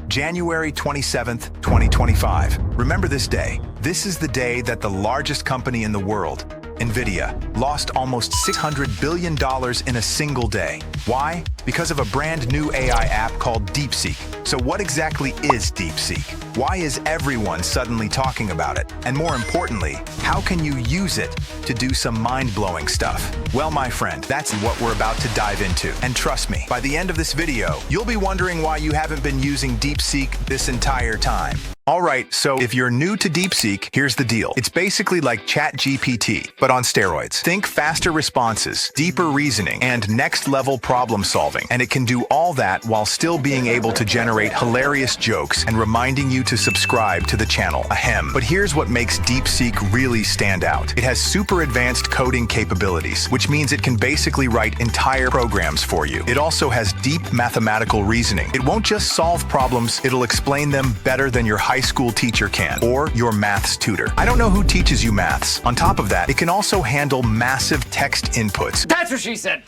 January 27th, 2025. Remember this day. This is the day that the largest company in the world, NVIDIA, lost almost $600 billion in a single day. Why? Because of a brand new AI app called Deepseek. So what exactly is Deepseek? Why is everyone suddenly talking about it? And more importantly, how can you use it to do some mind-blowing stuff? Well, my friend, that's what we're about to dive into. And trust me, by the end of this video, you'll be wondering why you haven't been using Deepseek this entire time. Alright, so if you're new to Deepseek, here's the deal. It's basically like ChatGPT, but on steroids. Think faster responses, deeper reasoning, and next-level problem solving. And it can do all that while still being able to generate hilarious jokes and reminding you to subscribe to the channel. Ahem. But here's what makes Deepseek really stand out. It has super advanced coding capabilities, which means it can basically write entire programs for you. It also has deep mathematical reasoning. It won't just solve problems, it'll explain them better than your high school teacher can, or your maths tutor. I don't know who teaches you maths. On top of that, it can also handle massive text inputs. That's what she said.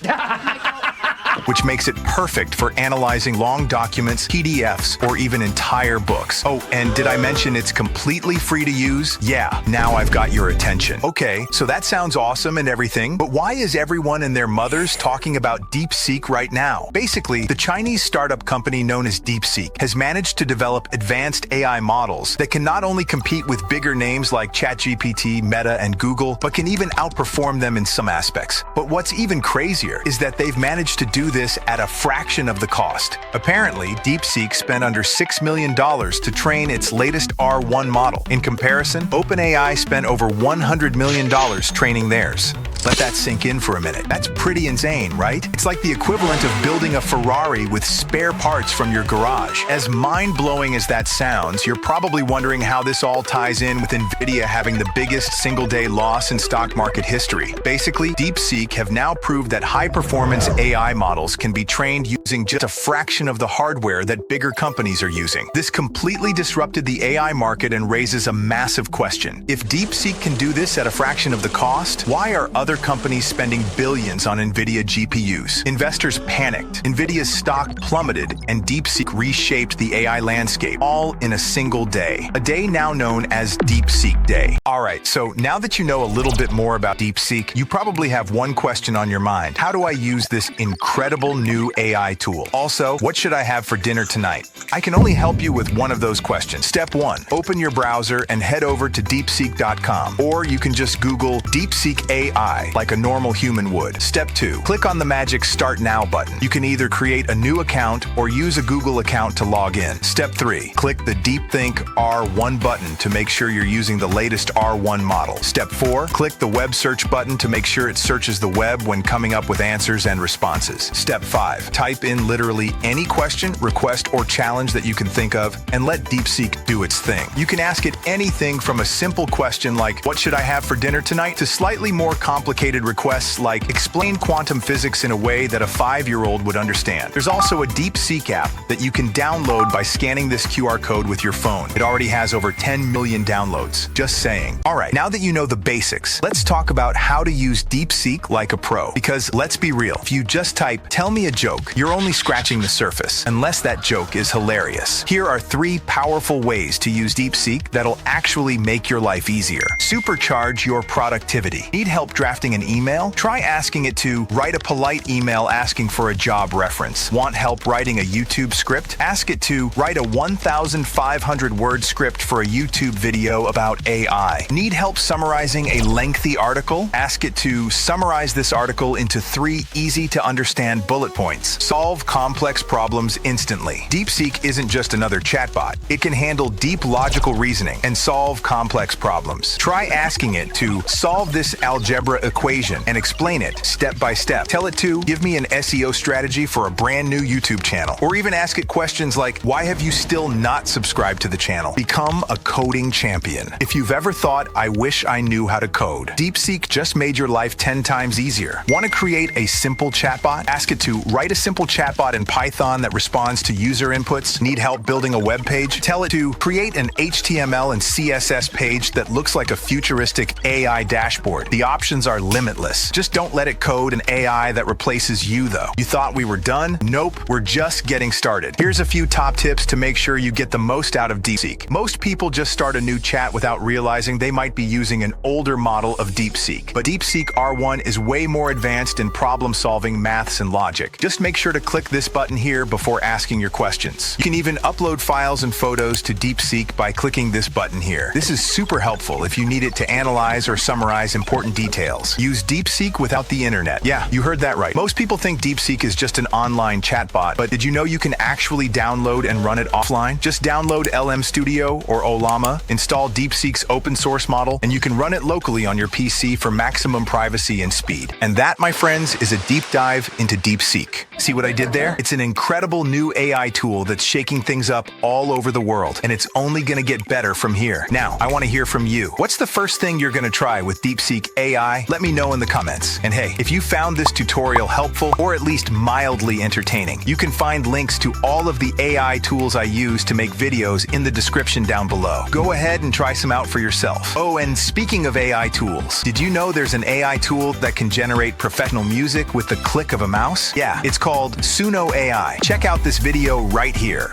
Which makes it perfect for analyzing long documents, PDFs, or even entire books. Oh, and did I mention it's completely free to use? Yeah, now I've got your attention. Okay, so that sounds awesome and everything, but why is everyone and their mothers talking about Deepseek right now? Basically, the Chinese startup company known as Deepseek has managed to develop advanced AI models that can not only compete with bigger names like ChatGPT, Meta, and Google, but can even outperform them in some aspects. But what's even crazier is that they've managed to do this at a fraction of the cost. Apparently, Deepseek spent under $6 million to train its latest R1 model. In comparison, OpenAI spent over $100 million training theirs. Let that sink in for a minute. That's pretty insane, right? It's like the equivalent of building a Ferrari with spare parts from your garage. As mind-blowing as that sounds, you're probably wondering how this all ties in with NVIDIA having the biggest single-day loss in stock market history. Basically, Deepseek have now proved that high-performance AI models can be trained using just a fraction of the hardware that bigger companies are using. This completely disrupted the AI market and raises a massive question. If Deepseek can do this at a fraction of the cost, why are other companies spending billions on NVIDIA GPUs? Investors panicked, NVIDIA's stock plummeted, and Deepseek reshaped the AI landscape, all in a single day. A day now known as Deepseek Day. Alright, so now that you know a little bit more about Deepseek, you probably have one question on your mind. How do I use this incredible new AI tool? Also, what should I have for dinner tonight? I can only help you with one of those questions. Step 1. Open your browser and head over to deepseek.com. Or you can just Google Deepseek AI like a normal human would. Step 2. Click on the magic Start Now button. You can either create a new account or use a Google account to log in. Step 3. Click the DeepThink R1 button to make sure you're using the latest R1 model. Step 4. Click the web search button to make sure it searches the web when coming up with answers and responses. Step 5. Type in literally any question, request, or challenge that you can think of and let Deepseek do its thing. You can ask it anything from a simple question like, what should I have for dinner tonight, to slightly more complicated requests like, explain quantum physics in a way that a 5-year-old would understand. There's also a Deepseek app that you can download by scanning this QR code with your phone. It already has over 10 million downloads. Just saying. Alright, now that you know the basics, let's talk about how to use Deepseek like a pro. Because let's be real, if you just type, tell me a joke, you're only scratching the surface, unless that joke is hilarious. Here are 3 powerful ways to use Deepseek that'll actually make your life easier. Supercharge your productivity. Need help drafting an email? Try asking it to write a polite email asking for a job reference. Want help writing a YouTube script? Ask it to write a 1,500-word script for a YouTube video about AI. Need help summarizing a lengthy article? Ask it to summarize this article into 3 easy-to-understand bullet points. Solve complex problems instantly. Deepseek isn't just another chatbot. It can handle deep logical reasoning and solve complex problems. Try asking it to solve this algebra equation and explain it step by step. Tell it to give me an SEO strategy for a brand new YouTube channel. Or even ask it questions like, why have you still not subscribed to the channel? Become a coding champion. If you've ever thought, I wish I knew how to code, Deepseek just made your life 10 times easier. Want to create a simple chatbot? Ask it to write a simple chatbot in Python that responds to user inputs. Need help building a web page? Tell it to create an HTML and CSS page that looks like a futuristic AI dashboard. The options are limitless. Just don't let it code an AI that replaces you, though. You thought we were done? Nope, we're just getting started. Here's a few top tips to make sure you get the most out of Deepseek. Most people just start a new chat without realizing they might be using an older model of Deepseek. But Deepseek R1 is way more advanced in problem-solving, maths, and logic. Just make sure to click this button here before asking your questions. You can even upload files and photos to Deepseek by clicking this button here. This is super helpful if you need it to analyze or summarize important details. Use Deepseek without the internet. Yeah, you heard that right. Most people think Deepseek is just an online chatbot, but did you know you can actually download and run it offline? Just download LM Studio or Olama, install Deepseek's open source model, and you can run it locally on your PC for maximum privacy and speed. And that, my friends, is a deep dive into Deepseek. See what I did there? It's an incredible new AI tool that's shaking things up all over the world, and it's only gonna get better from here. Now, I wanna hear from you. What's the first thing you're gonna try with Deepseek AI? Let me know in the comments. And hey, if you found this tutorial helpful or at least mildly entertaining, you can find links to all of the AI tools I use to make videos in the description down below. Go ahead and try some out for yourself. Oh, and speaking of AI tools, did you know there's an AI tool that can generate professional music with the click of a mouse? Yeah, it's called Suno AI. Check out this video right here.